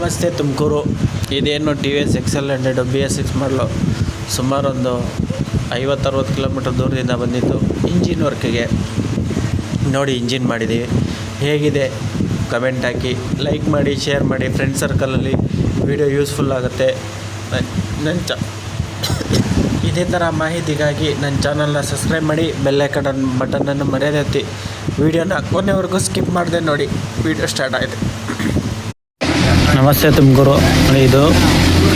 ನಮಸ್ತೆ ತುಮಕೂರು. ಇದೇನು T V S XL100 BS6 ಮಾಡಲು ಸುಮಾರು ಒಂದು 50-60 ಕಿಲೋಮೀಟರ್ ದೂರದಿಂದ ಬಂದಿತ್ತು ಇಂಜಿನ್ ವರ್ಕಿಗೆ. ನೋಡಿ ಇಂಜಿನ್ ಮಾಡಿದ್ದೀವಿ, ಹೇಗಿದೆ ಕಮೆಂಟ್ ಹಾಕಿ, ಲೈಕ್ ಮಾಡಿ, ಶೇರ್ ಮಾಡಿ. ಫ್ರೆಂಡ್ ಸರ್ಕಲಲ್ಲಿ ವಿಡಿಯೋ ಯೂಸ್ಫುಲ್ ಆಗುತ್ತೆ. ಇದೇ ಥರ ಮಾಹಿತಿಗಾಗಿ ನನ್ನ ಚಾನಲ್ನ ಸಬ್ಸ್ಕ್ರೈಬ್ ಮಾಡಿ, ಬೆಲ್ ಐಕಾನ್ ಬಟನನ್ನು ಮರೆಯದೆ ಒತ್ತಿ. ವಿಡಿಯೋನ ಕೊನೆವರೆಗೂ ಸ್ಕಿಪ್ ಮಾಡಿದೆ ನೋಡಿ. ವಿಡಿಯೋ ಸ್ಟಾರ್ಟ್ ಆಗಿದೆ. ನಮಸ್ತೆ ತುಮಕೂರು. ಇದು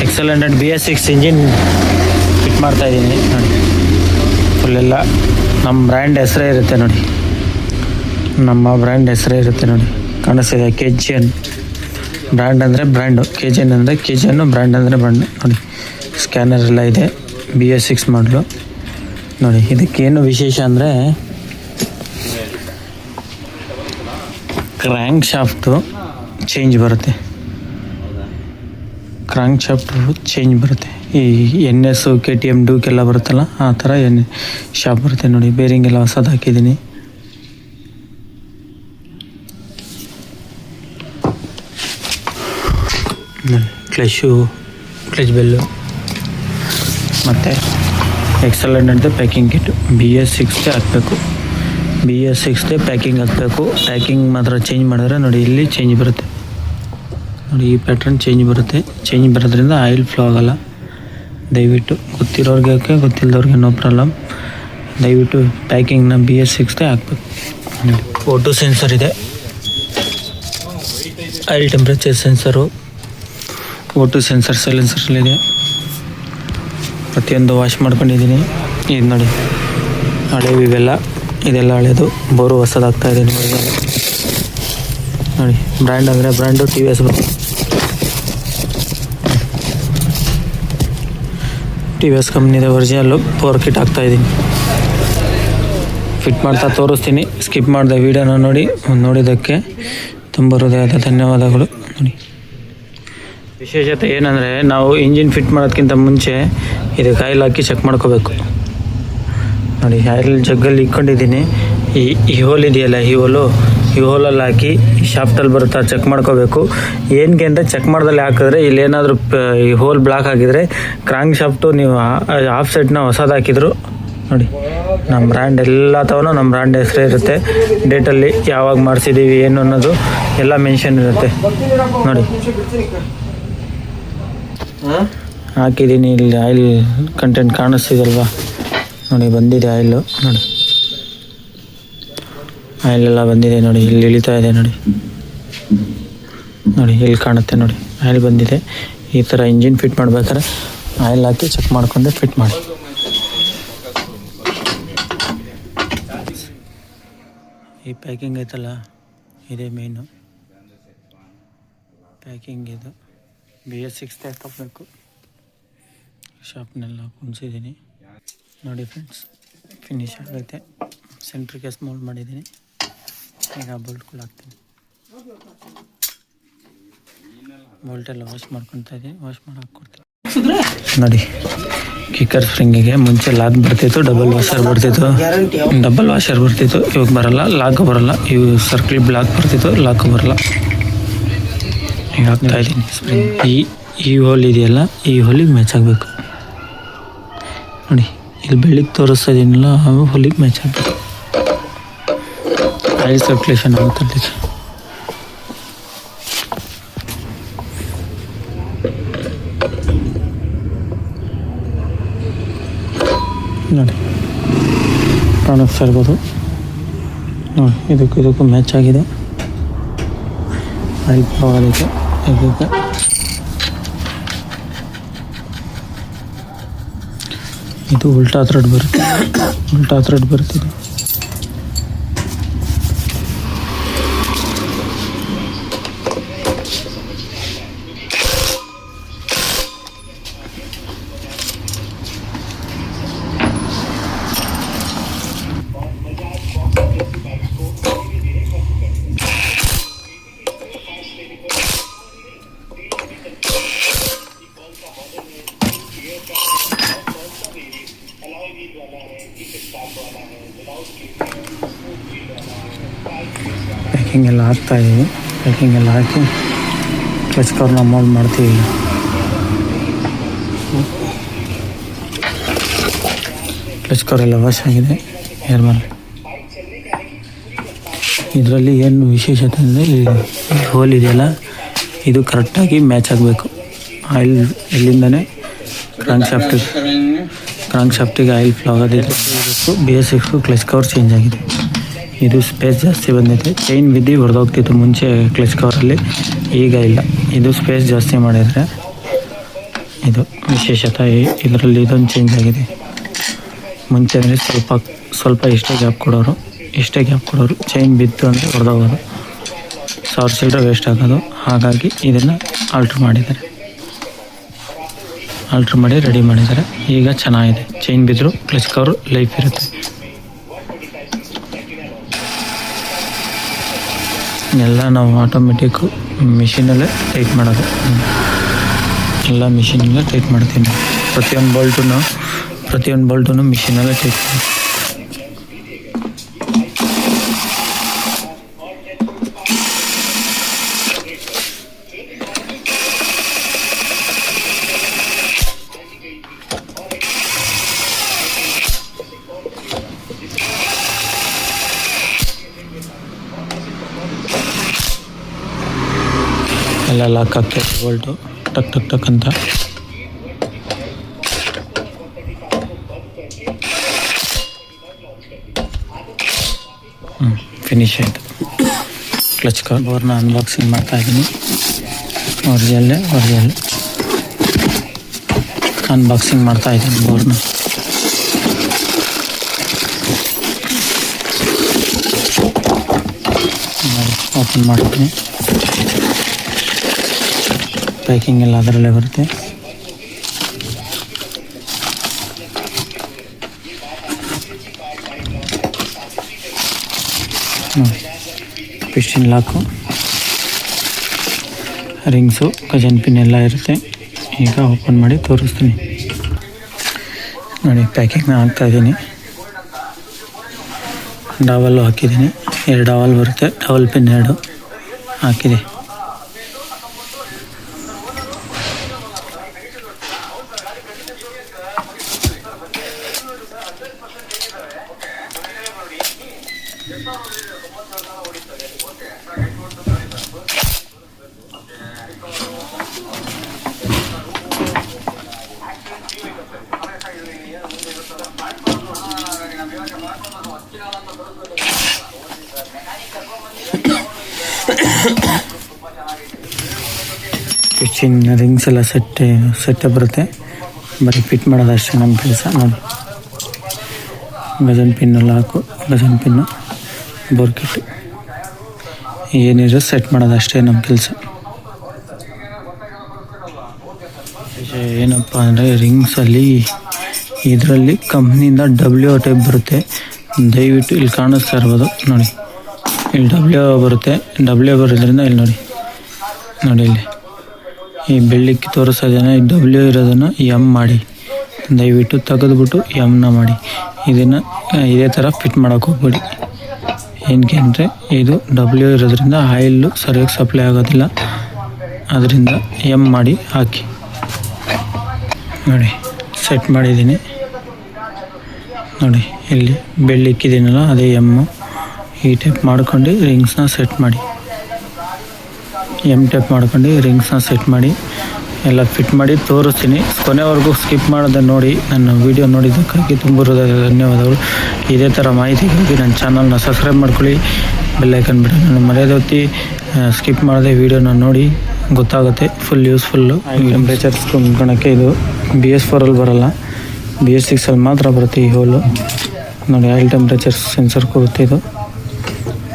XL100 BS6 ಇಂಜಿನ್ ಫಿಟ್ ಮಾಡ್ತಾಯಿದ್ದೀನಿ ನೋಡಿ. ಫುಲ್ಲೆಲ್ಲ ನಮ್ಮ ಬ್ರ್ಯಾಂಡ್ ಹೆಸರೇ ಇರುತ್ತೆ ನೋಡಿ, ನಮ್ಮ ಬ್ರ್ಯಾಂಡ್ ಹೆಸರೇ ಇರುತ್ತೆ ನೋಡಿ. ಕಾಣಿಸ್ತಿದೆ KGN ಬ್ರ್ಯಾಂಡ್ ಅಂದರೆ ಬ್ರ್ಯಾಂಡು, KGN ಅಂದರೆ KGN, ಬ್ರ್ಯಾಂಡ್ ಅಂದರೆ ಬ್ರ್ಯಾಂಡ್ ನೋಡಿ. ಸ್ಕ್ಯಾನರ್ ಎಲ್ಲ ಇದೆ. BS6 ಮಾಡಲು ನೋಡಿ. ಇದಕ್ಕೇನು ವಿಶೇಷ ಅಂದರೆ ಕ್ರ್ಯಾಂಕ್ ಶಾಫ್ಟು ಚೇಂಜ್ ಬರುತ್ತೆ. ಕ್ರ್ಯಾಂಕ್ ಶಾಫ್ಟು ಚೇಂಜ್ ಬರುತ್ತೆ. ಈ NS KTM ಡ್ಯೂಕ್ ಎಲ್ಲ ಬರುತ್ತಲ್ಲ, ಆ ಥರ ಶಾಫ್ಟ್ ಬರುತ್ತೆ ನೋಡಿ. ಬೇರಿಂಗ್ ಎಲ್ಲ ಹೊಸದು ಹಾಕಿದ್ದೀನಿ. ಕ್ಲಚ್ ಬೆಲ್ಲು ಮತ್ತು XL100 ಪ್ಯಾಕಿಂಗ್ ಕಿಟ್. BS6 ಹಾಕಬೇಕು, BS6 ಪ್ಯಾಕಿಂಗ್ ಹಾಕಬೇಕು. ಪ್ಯಾಕಿಂಗ್ ಮಾತ್ರ ಚೇಂಜ್ ಮಾಡಿದ್ರೆ ನೋಡಿ, ಇಲ್ಲಿ ಚೇಂಜ್ ಬರುತ್ತೆ ನೋಡಿ. ಈ ಪ್ಯಾಟ್ರನ್ ಚೇಂಜ್ ಬರುತ್ತೆ. ಚೇಂಜ್ ಬರೋದ್ರಿಂದ ಆಯಿಲ್ ಫ್ಲೋ ಆಗೋಲ್ಲ. ದಯವಿಟ್ಟು ಗೊತ್ತಿರೋರಿಗೆ ಹಾಕಿ, ಗೊತ್ತಿಲ್ಲದವ್ರಿಗೆ ನೋ ಪ್ರಾಬ್ಲಮ್. ದಯವಿಟ್ಟು ಪ್ಯಾಕಿಂಗ್ನ BS6 ಹಾಕಬೇಕು ನೋಡಿ. O2 ಸೆನ್ಸರ್ ಇದೆ, oil temperature sensor, O2 sensor ಸೈಲೆನ್ಸರ್ಲಿದೆ. ಪ್ರತಿಯೊಂದು ವಾಶ್ ಮಾಡ್ಕೊಂಡಿದ್ದೀನಿ. ಇದು ನೋಡಿ ಹಳೆವು ಇವೆಲ್ಲ, ಇದೆಲ್ಲ ಹಳೆಯದು. ಬೋರು ಹೊಸದಾಗ್ತಾ ಇದೆ ನೋಡಿ. ಬ್ರ್ಯಾಂಡ್ ಅಂದರೆ ಬ್ರ್ಯಾಂಡು TVS ಬರುತ್ತೆ. TVS ಕಂಪ್ನಿದ ಒರಿಜಿನಲ್ಲು ಪವರ್ ಕಿಟ್ ಹಾಕ್ತಾಯಿದ್ದೀನಿ. ಫಿಟ್ ಮಾಡ್ತಾ ತೋರಿಸ್ತೀನಿ. ಸ್ಕಿಪ್ ಮಾಡಿದೆ ವೀಡಿಯೋನ ನೋಡಿ. ನೋಡಿದ್ದಕ್ಕೆ ತುಂಬ ಹೃದಯದ ಧನ್ಯವಾದಗಳು ನೋಡಿ. ವಿಶೇಷತೆ ಏನಂದರೆ, ನಾವು ಇಂಜಿನ್ ಫಿಟ್ ಮಾಡೋದಕ್ಕಿಂತ ಮುಂಚೆ ಇದಕ್ಕೆ ಆಯಿಲ್ ಹಾಕಿ ಚೆಕ್ ಮಾಡ್ಕೋಬೇಕು ನೋಡಿ. ಆಯಿಲ್ ಜಗ್ಗಲ್ಲಿ ಇಟ್ಕೊಂಡಿದ್ದೀನಿ. ಈ ಹೋಲ್ ಇದೆಯಲ್ಲ, ಈ ಹೋಲಲ್ಲಿ ಹಾಕಿ ಈ ಶಾಫ್ಟಲ್ಲಿ ಬರುತ್ತಾ ಚೆಕ್ ಮಾಡ್ಕೋಬೇಕು. ಏನಕ್ಕೆ ಅಂತ ಚೆಕ್ ಮಾಡ್ದಲ್ಲಿ ಹಾಕಿದ್ರೆ, ಇಲ್ಲೇನಾದರೂ ಈ ಹೋಲ್ ಬ್ಲಾಕ್ ಆಗಿದ್ರೆ ಕ್ರಾಂಕ್ ಶಾಫ್ಟು ನೀವು ಆಫ್ ಸೆಟ್ನ ಹೊಸದು ಹಾಕಿದ್ರು ನೋಡಿ. ನಮ್ಮ ಬ್ರ್ಯಾಂಡ್ ಎಲ್ಲ ತವನು ನಮ್ಮ ಬ್ರ್ಯಾಂಡ್ ಹೆಸರೇ ಇರುತ್ತೆ. ಡೇಟಲ್ಲಿ ಯಾವಾಗ ಮಾಡಿಸಿದ್ದೀವಿ ಏನು ಅನ್ನೋದು ಎಲ್ಲ ಮೆನ್ಷನ್ ಇರುತ್ತೆ ನೋಡಿ. ಹಾಕಿದ್ದೀನಿ. ಇಲ್ಲಿ ಆಯಿಲ್ ಕಂಟೆಂಟ್ ಕಾಣಿಸ್ತಿದಲ್ವಾ ನೋಡಿ, ಬಂದಿದೆ ಆಯಿಲು ನೋಡಿ. ಆಯಿಲೆಲ್ಲ ಬಂದಿದೆ ನೋಡಿ, ಇಲ್ಲಿ ಇಳಿತಾ ಇದೆ ನೋಡಿ. ನೋಡಿ ಇಲ್ಲಿ ಕಾಣುತ್ತೆ ನೋಡಿ, ಆಯಿಲ್ ಬಂದಿದೆ. ಈ ಥರ ಇಂಜಿನ್ ಫಿಟ್ ಮಾಡ್ಬೇಕಾದ್ರೆ ಆಯಿಲ್ ಹಾಕಿ ಚೆಕ್ ಮಾಡಿಕೊಂಡು ಫಿಟ್ ಮಾಡಿ. ಈ ಪ್ಯಾಕಿಂಗ್ ಐತಲ್ಲ, ಇದೇ ಮೇಯ್ನು ಪ್ಯಾಕಿಂಗ್. ಇದು BS6 ಹಾಕಬೇಕು. ಶಾಪ್ನೆಲ್ಲ ಕುಣಿಸಿದ್ದೀನಿ ನೋಡಿ ಫ್ರೆಂಡ್ಸ್. ಫಿನಿಶ್ ಆಗೈತೆ. ಸೆಂಟ್ರ್ ಕೇಸ್ ಮೋಲ್ಡ್ ಮಾಡಿದ್ದೀನಿ. ಈಗ ಬೋಲ್ಟ್ಗಳು ಹಾಕ್ತೀನಿ. ಬೋಲ್ಟೆಲ್ಲ ವಾಶ್ ಮಾಡ್ಕೊತಾ ಇದ್ದೀನಿ. ವಾಶ್ ಮಾಡಿ ಹಾಕ್ಕೊಡ್ತೀನಿ ನೋಡಿ. ಕಿಕ್ಕರ್ ಸ್ಪ್ರಿಂಗಿಗೆ ಮುಂಚೆ ಲಾಕ್ ಬರ್ತಿತ್ತು, ಡಬಲ್ ವಾಷರ್ ಬರ್ತಿತ್ತು. ಇವಾಗ ಬರಲ್ಲ, ಲಾಕ್ ಬರಲ್ಲ. ಇವು ಸರ್ಕಲ್ ಬ್ಲಾಕ್ ಬರ್ತಿತ್ತು, ಲಾಕ್ ಬರಲ್ಲ. ಈಗ ಹಾಕ್ತಾ ಇದ್ದೀನಿ ಸ್ಪ್ರಿಂಗ್. ಈ ಹೋಲ್ ಇದೆಯಲ್ಲ, ಈ ಹೋಲಿಗೆ ಮ್ಯಾಚ್ ಆಗಬೇಕು ನೋಡಿ. ಇಲ್ಲಿ ಬೆಳ್ಳಿಗೆ ತೋರಿಸ್ತಾ ಇದೀನಲ್ಲ, ಅವು ಹೋಲಿಗೆ ಮ್ಯಾಚ್ ಆಗಬೇಕು. ಆಯಿಲ್ ಸರ್ಕ್ಯುಲೇಷನ್ ಆಗುತ್ತೆ ಅಲ್ಲಿಗೆ. ನೋಡಿ ಕಾಣಿಸ್ತಾ ಇರ್ಬೋದು ನೋಡಿ. ಇದಕ್ಕೂ ಮ್ಯಾಚ್ ಆಗಿದೆ. ಆಯಿಲ್ ಫ್ಲೋ ಆಗಿದೆ. ಇದಕ್ಕೆ ಇದು ಉಲ್ಟಾ ಥ್ರೆಡ್ ಬರುತ್ತಿದೆ. ಪ್ಯಾಕಿಂಗ್ ಎಲ್ಲ ಹಾಕ್ತಾಯಿದ್ದೀವಿ. ಪ್ಯಾಕಿಂಗ್ ಎಲ್ಲ ಹಾಕಿ ಕ್ಲಚ್ ಕವರ್ನ ಮೋಲ್ಡ್ ಮಾಡ್ತೀವಿ. ಕ್ಲಚ್ ಕವರ್ ಎಲ್ಲ ವಾಶ್ ಆಗಿದೆ. ಏರ್ ಮೇಲೆ ಇದರಲ್ಲಿ ಏನು ವಿಶೇಷತೆ ಅಂದರೆ ಈ ಹೋಲ್ ಇದೆಯಲ್ಲ, ಇದು ಕರೆಕ್ಟಾಗಿ ಮ್ಯಾಚ್ ಆಗಬೇಕು. ಆಯಿಲ್ ಎಲ್ಲಿಂದನೇ ಕ್ರಾಂಕ್ ಶಾಫ್ಟಿಗೆ ಆಯಿಲ್ ಫ್ಲೋ ಆಗೋದಿಲ್ಲ. BS6 ಕ್ಲಚ್ ಕವರ್ ಚೇಂಜ್ ಆಗಿದೆ. ಇದು ಸ್ಪೇಸ್ ಜಾಸ್ತಿ ಬಂದೈತೆ. ಚೈನ್ ಬಿದ್ದು ಹೊಡೆದೋಗ್ತಿತ್ತು ಮುಂಚೆ ಕ್ಲಚ್ ಕವರಲ್ಲಿ, ಈಗ ಇಲ್ಲ. ಇದು ಸ್ಪೇಸ್ ಜಾಸ್ತಿ ಮಾಡಿದರೆ ಇದು ವಿಶೇಷತೆ. ಇದರಲ್ಲಿ ಇದೊಂದು ಚೇಂಜ್ ಆಗಿದೆ. ಮುಂಚೆ ಅಂದರೆ ಸ್ವಲ್ಪ ಇಷ್ಟೇ ಗ್ಯಾಪ್ ಕೊಡೋರು. ಚೈನ್ ಬಿತ್ತು ಅಂದರೆ ಹೊಡೆದೋಗೋದು, 1000 ಚಿಲ್ಲರೆ ವೇಸ್ಟ್ ಆಗೋದು. ಹಾಗಾಗಿ ಇದನ್ನು ಆಲ್ಟ್ರ್ ಮಾಡಿ ರೆಡಿ ಮಾಡಿದ್ದಾರೆ. ಈಗ ಚೆನ್ನಾಗಿದೆ. ಚೈನ್ ಬಿದ್ದರೂ ಕ್ಲಚ್ ಕವರ್ ಲೈಫ್ ಇರುತ್ತೆ. ಎಲ್ಲ ನಾವು ಆಟೋಮೆಟಿಕ್ಕು ಮಿಷಿನಲ್ಲೇ ಟೈಟ್ ಮಾಡೋದು. ಎಲ್ಲ ಮಿಷಿನಲ್ಲೇ ಟೈಟ್ ಮಾಡ್ತೀನಿ. ಪ್ರತಿಯೊಂದು ಬೋಲ್ಟನ್ನು ಮಿಷಿನಲ್ಲೇ ಟೈಟ್ ಮಾಡಿ. ಎಲ್ಲ ಲಾಕ್ ಆಗ್ತೈತೆ ಬೋಲ್ಟು ಟಕ್ ಟಕ್ ಟಕ್ ಅಂತ. ಫಿನಿಶ್ ಆಯಿತು. ಕ್ಲಚ್ ಕವರ್ನ ಅನ್ಬಾಕ್ಸಿಂಗ್ ಮಾಡ್ತಾಯಿದ್ದೀನಿ. ಒರಿಜಿನಲ್ ಅನ್ಬಾಕ್ಸಿಂಗ್ ಮಾಡ್ತಾಯಿದ್ದೀನಿ ಬೋರ್ನ. ಓಪನ್ ಮಾಡ್ತೀನಿ. ಪ್ಯಾಕಿಂಗ್ ಎಲ್ಲ ಅದರಲ್ಲೇ ಬರುತ್ತೆ. ಪಿಸ್ಟಿನ್ ಲಾಕು, ರಿಂಗ್ಸು, ಗಜನ್ ಪಿನ್ ಎಲ್ಲ ಇರುತ್ತೆ. ಈಗ ಓಪನ್ ಮಾಡಿ ತೋರಿಸ್ತೀನಿ ನೋಡಿ. ಪ್ಯಾಕಿಂಗ್ನ ಹಾಕ್ತಾಯಿದ್ದೀನಿ. ಡಾವಲ್ಲು ಹಾಕಿದ್ದೀನಿ. 2 ಡಾವಲ್ ಬರುತ್ತೆ. ಡಬಲ್ ಪಿನ್ 2 ಹಾಕಿದೆ. ಪಿಚ್ಚಿನ್ ರಿಂಗ್ಸ್ ಎಲ್ಲ ಸೆಟ್ ಬರುತ್ತೆ. ಬರೀ ಫಿಟ್ ಮಾಡೋದು ಅಷ್ಟೇ ನಮ್ಮ ಕೆಲಸ ನೋಡಿ. ಗಜನ್ ಪಿನ್ನು ಲಾಕು, ಗಜನ್ ಪಿನ್ನು, ಬೋರ್ಕಿಟ್ಟು ಏನಿರೋ ಸೆಟ್ ಮಾಡೋದಷ್ಟೇ ನಮ್ಮ ಕೆಲಸ. ಏನಪ್ಪ ಅಂದರೆ ರಿಂಗ್ಸಲ್ಲಿ ಇದರಲ್ಲಿ ಕಂಪ್ನಿಯಿಂದ W ಟೈಪ್ ಬರುತ್ತೆ. ದಯವಿಟ್ಟು ಇಲ್ಲಿ ಕಾಣಿಸ್ತಾ ಇರ್ಬೋದು ನೋಡಿ, ಇಲ್ಲಿ W ಬರುತ್ತೆ. W ಬರೋದ್ರಿಂದ ಇಲ್ಲಿ ನೋಡಿ ಇಲ್ಲಿ ಈ ಬೆಳ್ಳಿಕ್ಕೆ ತೋರಿಸೋದೇನೆ W ಇರೋದನ್ನು M ಮಾಡಿ, ದಯವಿಟ್ಟು ತೆಗೆದುಬಿಟ್ಟು Mನ ಮಾಡಿ. ಇದನ್ನು ಇದೇ ಥರ ಫಿಟ್ ಮಾಡೋಕ್ಕೆ ಹೋಗ್ಬೇಡಿ. ಏನಕ್ಕೆ ಅಂದರೆ ಇದು W ಇರೋದ್ರಿಂದ ಆಯಿಲ್ಲು ಸರಿಯಾಗಿ ಸಪ್ಲೈ ಆಗೋದಿಲ್ಲ. ಅದರಿಂದ M ಮಾಡಿ ಹಾಕಿ ನೋಡಿ. ಸೆಟ್ ಮಾಡಿದ್ದೀನಿ ನೋಡಿ. ಇಲ್ಲಿ ಬೆಳ್ಳಿಕ್ಕಿದ್ದೀನಲ್ಲ ಅದೇ M. ಈ ಟೈಪ್ ಮಾಡ್ಕೊಂಡು ರಿಂಗ್ಸ್ನ ಸೆಟ್ ಮಾಡಿ, M ಟೈಪ್ ಮಾಡ್ಕೊಂಡು ರಿಂಗ್ಸ್ನ ಸೆಟ್ ಮಾಡಿ ಎಲ್ಲ ಫಿಟ್ ಮಾಡಿ ತೋರಿಸ್ತೀನಿ. ಕೊನೆವರೆಗೂ ಸ್ಕಿಪ್ ಮಾಡದೆ ನೋಡಿ. ನನ್ನ ವಿಡಿಯೋ ನೋಡಿದ್ದಕ್ಕಾಗಿ ತುಂಬ ಧನ್ಯವಾದಗಳು. ಇದೇ ಥರ ಮಾಹಿತಿಗಾಗಿ ನನ್ನ ಚಾನಲ್ನ ಸಬ್ಸ್ಕ್ರೈಬ್ ಮಾಡ್ಕೊಳ್ಳಿ, ಬೆಲ್ಲೈಕನ್ ಬಿಡಿ. ನಾನು ಮರ್ಯಾದೆ ಹೊತ್ತಿ ಸ್ಕಿಪ್ ಮಾಡದೆ ವೀಡಿಯೋನ ನೋಡಿ, ಗೊತ್ತಾಗುತ್ತೆ. Full useful. ಟೆಂಪ್ರೇಚರ್ಸ್ ಕೊಂಡ್ಕೊಳಕ್ಕೆ ಇದು BS4 ಬರೋಲ್ಲ, BS6 ಮಾತ್ರ ಬರುತ್ತೆ ಈ ಹೋಲು ನೋಡಿ. ಆಯಿಲ್ ಟೆಂಪ್ರೇಚರ್ ಸೆನ್ಸರ್ ಕೊಡುತ್ತೆ ಇದು.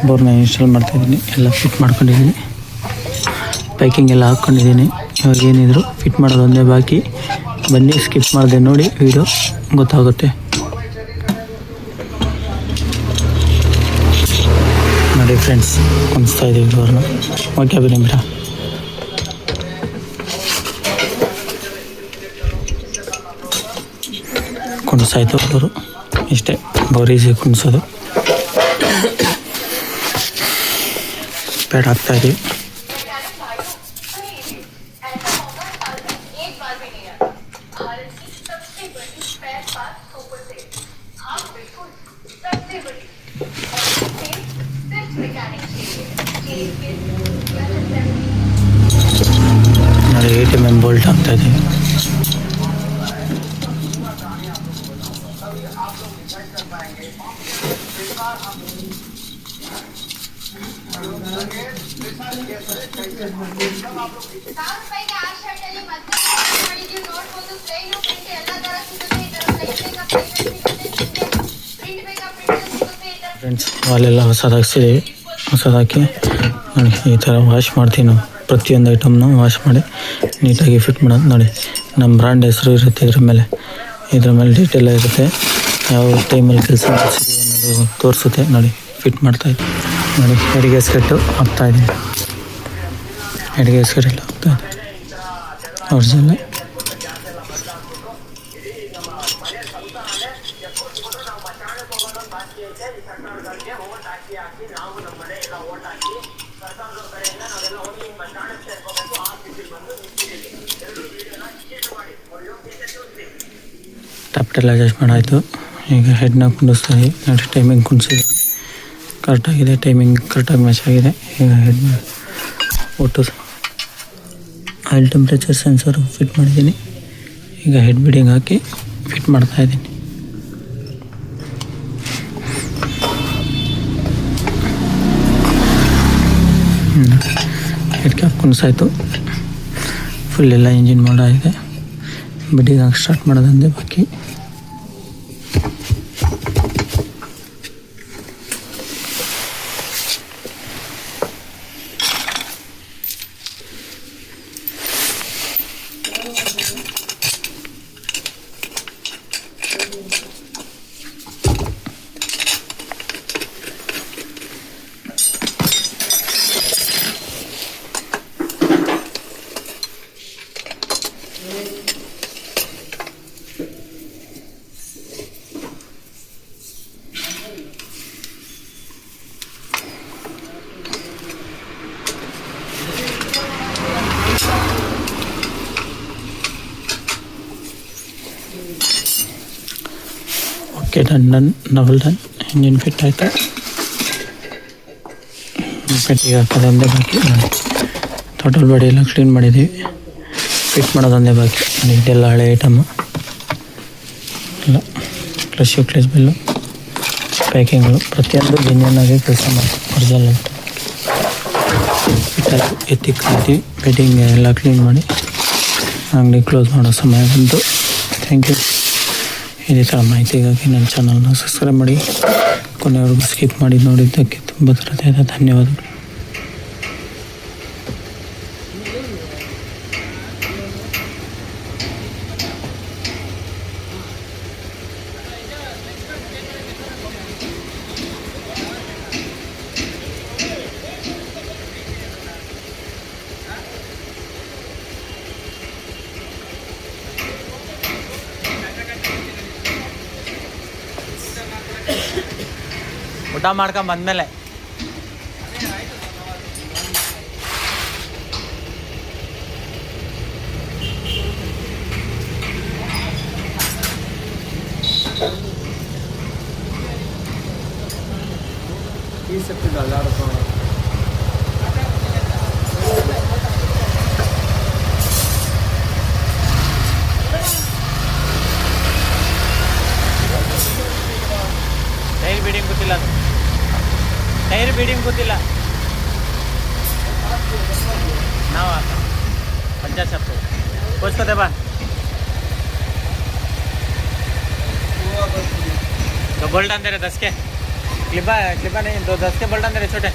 ಬೋರ್ನ ಇನ್ಸ್ಟಾಲ್ ಮಾಡ್ತಾಯಿದ್ದೀನಿ. ಎಲ್ಲ ಫಿಟ್ ಮಾಡ್ಕೊಂಡಿದ್ದೀನಿ. ಪ್ಯಾಕಿಂಗ್ ಎಲ್ಲ ಹಾಕ್ಕೊಂಡಿದ್ದೀನಿ. ಇವಾಗ ಏನಿದ್ರು ಫಿಟ್ ಮಾಡೋದು ಒಂದೇ ಬಾಕಿ. ಬನ್ನಿ ಸ್ಕಿಪ್ ಮಾಡದೆ ನೋಡಿ, ವಿಡಿಯೋ ಗೊತ್ತಾಗುತ್ತೆ ನೋಡಿ. ಫ್ರೆಂಡ್ಸ್ ಹೊಂದಿಸ್ತಾ ಇದ್ದೀವಿ ಡೋರ್ನ. ಓಕೆ ಬನ್ನಿ ಬಿಡ. ಕುಣಿಸಾಯ್ತು ಡೋರು. ಇಷ್ಟೇ ಬೋರ್ ಈಸಿ ಕುಣಿಸೋದು. ಪ್ಯಾಡ್ ಹಾಕ್ತಾಯಿದ್ದೀವಿ. SKM ಬೋಲ್ಟ್ ಆಗ್ತಾ ಇದೆ. ಫ್ರೆಂಡ್ಸ್ ಅಲ್ಲೆಲ್ಲ ಹೊಸದಾಕಿ ನೋಡಿ ಈ ಥರ ವಾಶ್ ಮಾಡ್ತೀವಿ ನಾವು. ಪ್ರತಿಯೊಂದು ಐಟಮ್ನ ವಾಶ್ ಮಾಡಿ ನೀಟಾಗಿ ಫಿಟ್ ಮಾಡೋದು ನೋಡಿ. ನಮ್ಮ ಬ್ರ್ಯಾಂಡ್ ಹೆಸರು ಇರುತ್ತೆ ಇದ್ರ ಮೇಲೆ ಡೀಟೇಲ್ ಇರುತ್ತೆ. ಯಾವ ಟೈಮಲ್ಲಿ ಕೆಲಸ ಮಾಡಿಸಿದೆ ಅನ್ನೋದು ತೋರಿಸುತ್ತೆ ನೋಡಿ. ಫಿಟ್ ಮಾಡ್ತಾಯಿದ್ದೆ ನೋಡಿ. ಹೆಡ್ ಗ್ಯಾಸ್ಕೆಟ್ಟು ಹಾಕ್ತಾಯಿದ್ದೀನಿ. ಹೆಡ್ ಗ್ಯಾಸ್ಕೆಟ್ ಎಲ್ಲ ಹಾಕ್ತಾಯಿದ್ದೆ ಒರಿಜಿನಲ್. ಟಾಪ್ಟೆಲ್ಲ ಅಡ್ಜಸ್ಟ್ ಮಾಡಾಯಿತು. ಈಗ ಹೆಡ್ನ ಕುಂಡಿಸ್ತಾಯಿದ್ವಿ ನೋಡಿ. ಟೈಮಿಂಗ್ ಕುಣಿಸಿದೆ, ಕರೆಕ್ಟಾಗಿದೆ. ಟೈಮಿಂಗ್ ಕರೆಕ್ಟಾಗಿ ಮ್ಯಾಚ್ ಆಗಿದೆ. ಈಗ ಹೆಡ್ ಒಟ್ಟು ಆಯಿಲ್ ಟೆಂಪ್ರೇಚರ್ ಸೆನ್ಸರ್ ಫಿಟ್ ಮಾಡಿದ್ದೀನಿ. ಈಗ ಹೆಡ್ ಬಿಡಿಂಗ್ ಹಾಕಿ ಫಿಟ್ ಮಾಡ್ತಾಯಿದ್ದೀನಿ. ಹೆಡ್ ಕ್ಯಾಪ್ ಕುಣಿಸಾಯ್ತು. ಫುಲ್ ಎಲ್ಲ ಇಂಜಿನ್ ಮಾಡಾಗಿದೆ. ಬಿಡಿಂಗ್ ಹಾಕಿ ಸ್ಟಾರ್ಟ್ ಮಾಡೋದಂದೆ ಬಾಕಿ. Okay, done double done. Engine fit ಆಯಿತು. ಫಿಟ್ಟಿಗೆ ಹಾಕೋದೊಂದೇ ಬಾಕಿ. ಟೋಟಲ್ ಬಾಡಿ ಎಲ್ಲ ಕ್ಲೀನ್ ಮಾಡಿದ್ದೀವಿ. ಫಿಟ್ ಮಾಡೋದೊಂದೇ ಬಾಕಿ. ಇದೆಲ್ಲ ಹಳೆ ಐಟಮು ಎಲ್ಲ. ಕ್ಲಚ್ ಬಿಲ್ಲು, ಪ್ಯಾಕಿಂಗ್ಗಳು ಪ್ರತಿಯೊಂದು ಜೆನ್ಯೂನ್ನಾಗಿ ಕೆಲಸ ಮಾಡಿ ಒರಿಜಿನಲ್ ಫಿಟ್ಟಾಗಿ ಎತ್ತಿ ಕಳಿತೀವಿ. ಬೆಡ್ಡಿಂಗ್ ಎಲ್ಲ ಕ್ಲೀನ್ ಮಾಡಿ ಅಂಗಡಿ ಕ್ಲೋಸ್ ಮಾಡೋ ಸಮಯ ಬಂತು. Thank you. ಇದೇ ಥರ ಮಾಹಿತಿಗಾಗಿ ನನ್ನ ಚಾನಲ್ನ ಸಬ್ಸ್ಕ್ರೈಬ್ ಮಾಡಿ. ಕೊನೆಯವರೆಗೂ ಸ್ಕಿಪ್ ಮಾಡಿ ನೋಡಿದ್ದಕ್ಕೆ ತುಂಬ ಹೃದಯದ ಧನ್ಯವಾದಗಳು. ಊಟ ಮಾಡ್ಕೊಂಡು ಬಂದಮೇಲೆ ಟೈರ್ ಬೀಡಿಂಗ್ ಗೊತ್ತಿಲ್ಲ. ಟೈರ್ ಬೀಡಿಂಗ್ ಗೊತ್ತಿಲ್ಲ. ನಾವು पंचायत सबको कुछ तो देवा तो बोल्ट अंदर है 10 के क्लिपा नहीं दो 10 के बोल्ट अंदर है छोटे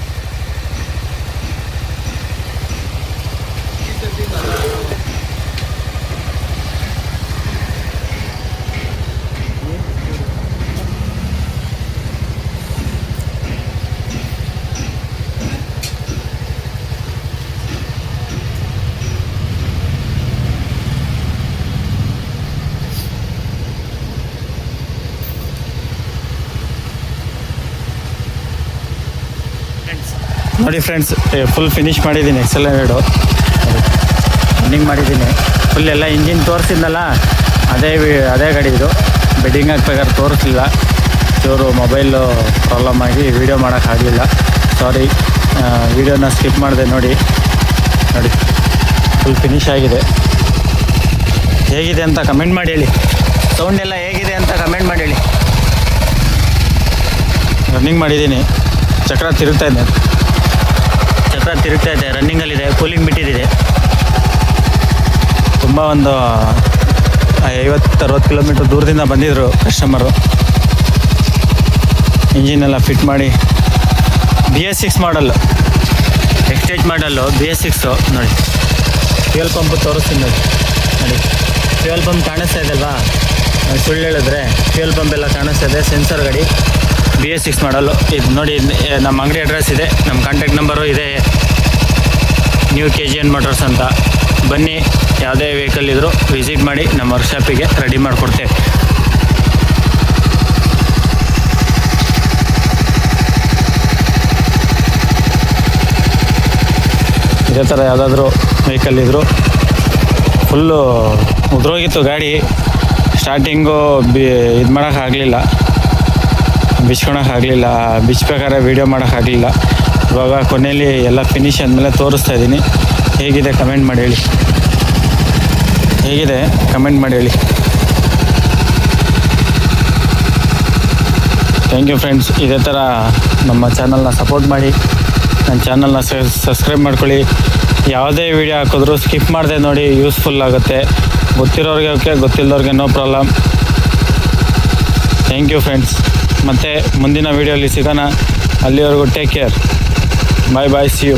ನೋಡಿ ಫ್ರೆಂಡ್ಸ್, ಫುಲ್ ಫಿನಿಶ್ ಮಾಡಿದ್ದೀನಿ. ಎಕ್ಸೆಲರೇಟು ರನ್ನಿಂಗ್ ಮಾಡಿದ್ದೀನಿ. ಫುಲ್ ಎಲ್ಲ ಇಂಜಿನ್ ತೋರಿಸಿದ್ನಲ್ಲ, ಅದೇ ಗಾಡಿ ಇದು. ಬೆಡ್ಡಿಂಗ್ ಹಾಕ್ಬೇಕಾದ್ರೆ ತೋರಿಸಲಿಲ್ಲ. ಚೂರು ಮೊಬೈಲು ಪ್ರಾಬ್ಲಮ್ ಆಗಿ ವೀಡಿಯೋ ಮಾಡೋಕ್ಕಾಗಲಿಲ್ಲ, ಸಾರಿ. ವೀಡಿಯೋನ ಸ್ಕಿಪ್ ಮಾಡಿದೆ. ನೋಡಿ ಫುಲ್ ಫಿನಿಶ್ ಆಗಿದೆ. ಹೇಗಿದೆ ಅಂತ ಕಮೆಂಟ್ ಮಾಡಿ ಹೇಳಿ. ಸೌಂಡ್ ಎಲ್ಲ ಹೇಗಿದೆ ಅಂತ ಕಮೆಂಟ್ ಮಾಡಿ ಹೇಳಿ. ರನ್ನಿಂಗ್ ಮಾಡಿದ್ದೀನಿ, ಚಕ್ರ ತಿರುಗ್ತಾ ಇದೆ, ರನ್ನಿಂಗಲ್ಲಿದೆ, ಕೂಲಿಂಗ್ ಬಿಟ್ಟಿದೆ. ತುಂಬ ಒಂದು 50-60 ಕಿಲೋಮೀಟ್ರ್ ದೂರದಿಂದ ಬಂದಿದ್ದರು ಕಸ್ಟಮರು. ಇಂಜಿನೆಲ್ಲ ಫಿಟ್ ಮಾಡಿ BS6 ಮಾಡಲ್ಲು, ಎಕ್ಸ್ಟೇಜ್ ಮಾಡಲ್ಲು BS6 ನೋಡಿ. ಫ್ಯೂಯಲ್ ಪಂಪ್ ತೋರಿಸ್ತೀನಿ ನೋಡಿ. ಫ್ಯೂಯಲ್ ಪಂಪ್ ಕಾಣಿಸ್ತಾ ಇದೆ ಅಲ್ವಾ, ಸುಳ್ಳು ಹೇಳಿದ್ರೆ ಫ್ಯೂಯಲ್ ಪಂಪ್ ಎಲ್ಲ ಕಾಣಿಸ್ತಾ ಇದೆ. ಸೆನ್ಸರ್ ಗಾಡಿ BS6 ಮಾಡಲ್ಲು. ಇದು ನೋಡಿ, ನಮ್ಮ ಅಂಗಡಿ ಅಡ್ರೆಸ್ ಇದೆ, ನಮ್ಮ ಕಾಂಟ್ಯಾಕ್ಟ್ ನಂಬರು ಇದೆ, ನ್ಯೂ KGN ಮೋಟರ್ಸ್ ಅಂತ. ಬನ್ನಿ, ಯಾವುದೇ ವೆಹಿಕಲ್ ಇದ್ದರೂ ವಿಸಿಟ್ ಮಾಡಿ, ನಮ್ಮ ವರ್ಕ್ಶಾಪಿಗೆ ರೆಡಿ ಮಾಡಿಕೊಡ್ತೇವೆ. ಇದೇ ಥರ ಯಾವುದಾದ್ರೂ ವೆಹಿಕಲ್ ಇದ್ದರೂ ಫುಲ್ಲು ಉದ್ರೋಗಿತ್ತು ಗಾಡಿ. ಸ್ಟಾರ್ಟಿಂಗು ಇದು ಮಾಡೋಕ್ಕಾಗಲಿಲ್ಲ, ಬಿಚ್ಕೊಳಕ್ಕಾಗಲಿಲ್ಲ, ಬಿಚ್ಚಬೇಕಾದ್ರೆ ವೀಡಿಯೋ ಮಾಡೋಕ್ಕಾಗಲಿಲ್ಲ. ಇವಾಗ ಕೊನೆಯಲ್ಲಿ ಎಲ್ಲ ಫಿನಿಶ್ ಆದಮೇಲೆ ತೋರಿಸ್ತಾ ಇದ್ದೀನಿ. ಹೇಗಿದೆ ಕಮೆಂಟ್ ಮಾಡಿ ಹೇಳಿ. Thank you friends. ಇದೇ ಥರ ನಮ್ಮ ಚಾನಲ್ನ ಸಪೋರ್ಟ್ ಮಾಡಿ, ನನ್ನ ಚಾನಲ್ನ ಸಬ್ಸ್ಕ್ರೈಬ್ ಮಾಡ್ಕೊಳ್ಳಿ. ಯಾವುದೇ ವೀಡಿಯೋ ಹಾಕಿದ್ರೂ ಸ್ಕಿಪ್ ಮಾಡದೆ ನೋಡಿ, ಯೂಸ್ಫುಲ್ ಆಗುತ್ತೆ. ಗೊತ್ತಿರೋರಿಗೆ ಓಕೆ, ಗೊತ್ತಿಲ್ಲದವ್ರಿಗೆ no problem. Thank you friends. ಮತ್ತು ಮುಂದಿನ ವೀಡಿಯೋಲಿ ಸಿಗೋಣ. ಅಲ್ಲಿವರೆಗೂ take care. Bye, see you.